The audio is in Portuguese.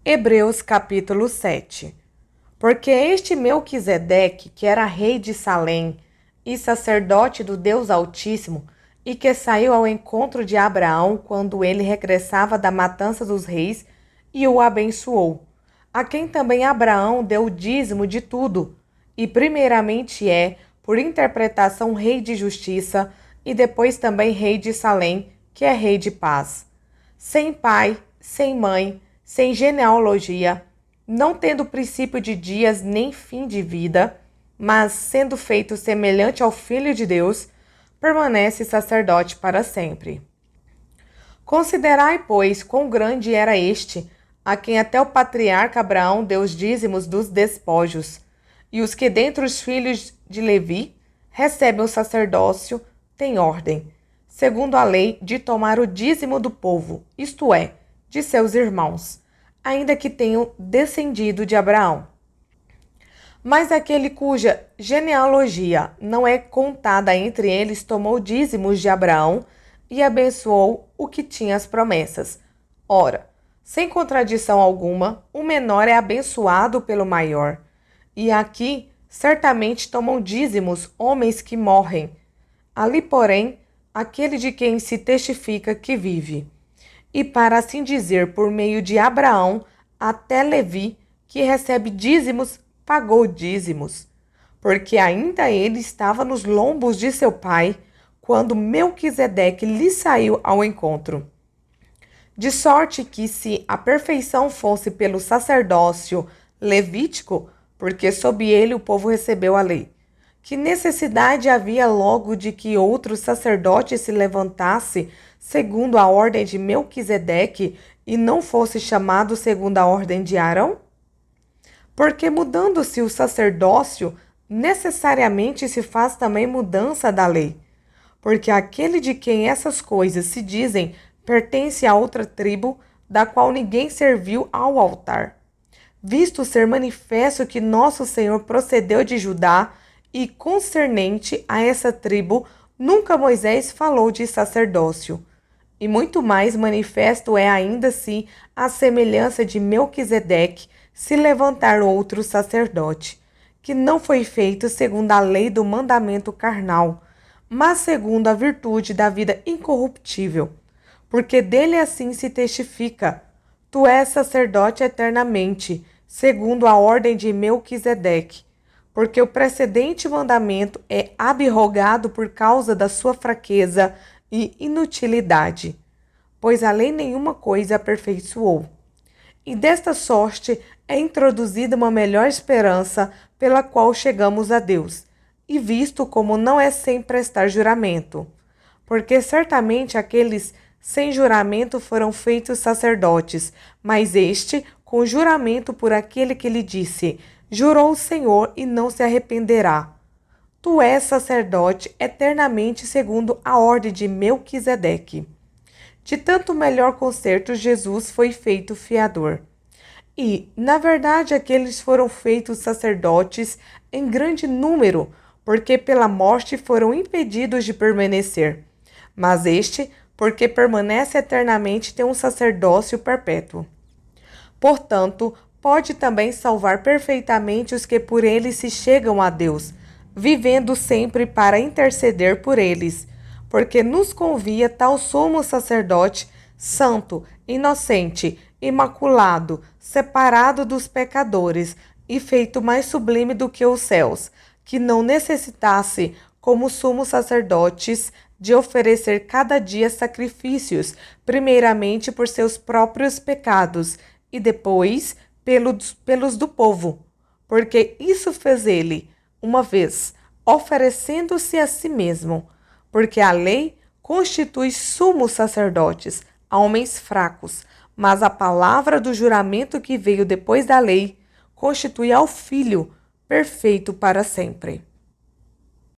Hebreus capítulo 7. Porque este Melquisedeque, que era rei de Salém e sacerdote do Deus Altíssimo, e que saiu ao encontro de Abraão quando ele regressava da matança dos reis, e o abençoou, a quem também Abraão deu o dízimo de tudo, e primeiramente por interpretação, rei de justiça, e depois também rei de Salém, que é rei de paz. Sem pai, sem mãe, sem genealogia, não tendo princípio de dias nem fim de vida, mas sendo feito semelhante ao Filho de Deus, permanece sacerdote para sempre. Considerai, pois, quão grande era este, a quem até o patriarca Abraão deu os dízimos dos despojos, e os que dentre os filhos de Levi recebem o sacerdócio têm ordem, segundo a lei, de tomar o dízimo do povo, isto é, de seus irmãos, ainda que tenham descendido de Abraão. Mas aquele cuja genealogia não é contada entre eles tomou dízimos de Abraão e abençoou o que tinha as promessas. Ora, sem contradição alguma, o menor é abençoado pelo maior. E aqui certamente tomam dízimos homens que morrem. Ali, porém, aquele de quem se testifica que vive. E para assim dizer, por meio de Abraão, até Levi, que recebe dízimos, pagou dízimos, porque ainda ele estava nos lombos de seu pai, quando Melquisedeque lhe saiu ao encontro. De sorte que, se a perfeição fosse pelo sacerdócio levítico, porque sob ele o povo recebeu a lei, que necessidade havia logo de que outro sacerdote se levantasse segundo a ordem de Melquisedeque e não fosse chamado segundo a ordem de Arão? Porque mudando-se o sacerdócio, necessariamente se faz também mudança da lei. Porque aquele de quem essas coisas se dizem pertence a outra tribo, da qual ninguém serviu ao altar. Visto ser manifesto que nosso Senhor procedeu de Judá, e concernente a essa tribo, nunca Moisés falou de sacerdócio. E muito mais manifesto é ainda se, a semelhança de Melquisedeque, se levantar outro sacerdote, que não foi feito segundo a lei do mandamento carnal, mas segundo a virtude da vida incorruptível. Porque dele assim se testifica: tu és sacerdote eternamente, segundo a ordem de Melquisedeque. Porque o precedente mandamento é abrogado por causa da sua fraqueza e inutilidade, pois a lei nenhuma coisa aperfeiçoou. E desta sorte é introduzida uma melhor esperança pela qual chegamos a Deus, e visto como não é sem prestar juramento. Porque certamente aqueles sem juramento foram feitos sacerdotes, mas este com juramento por aquele que lhe disse: jurou o Senhor e não se arrependerá. Tu és sacerdote eternamente segundo a ordem de Melquisedeque. De tanto melhor concerto, Jesus foi feito fiador. E, na verdade, aqueles foram feitos sacerdotes em grande número, porque pela morte foram impedidos de permanecer. Mas este, porque permanece eternamente, tem um sacerdócio perpétuo. Portanto, pode também salvar perfeitamente os que por ele se chegam a Deus, vivendo sempre para interceder por eles, porque nos convia tal sumo sacerdote, santo, inocente, imaculado, separado dos pecadores e feito mais sublime do que os céus, que não necessitasse, como sumos sacerdotes, de oferecer cada dia sacrifícios, primeiramente por seus próprios pecados e depois pelos do povo, porque isso fez ele, uma vez, oferecendo-se a si mesmo, porque a lei constitui sumos sacerdotes a homens fracos, mas a palavra do juramento que veio depois da lei constitui ao Filho perfeito para sempre.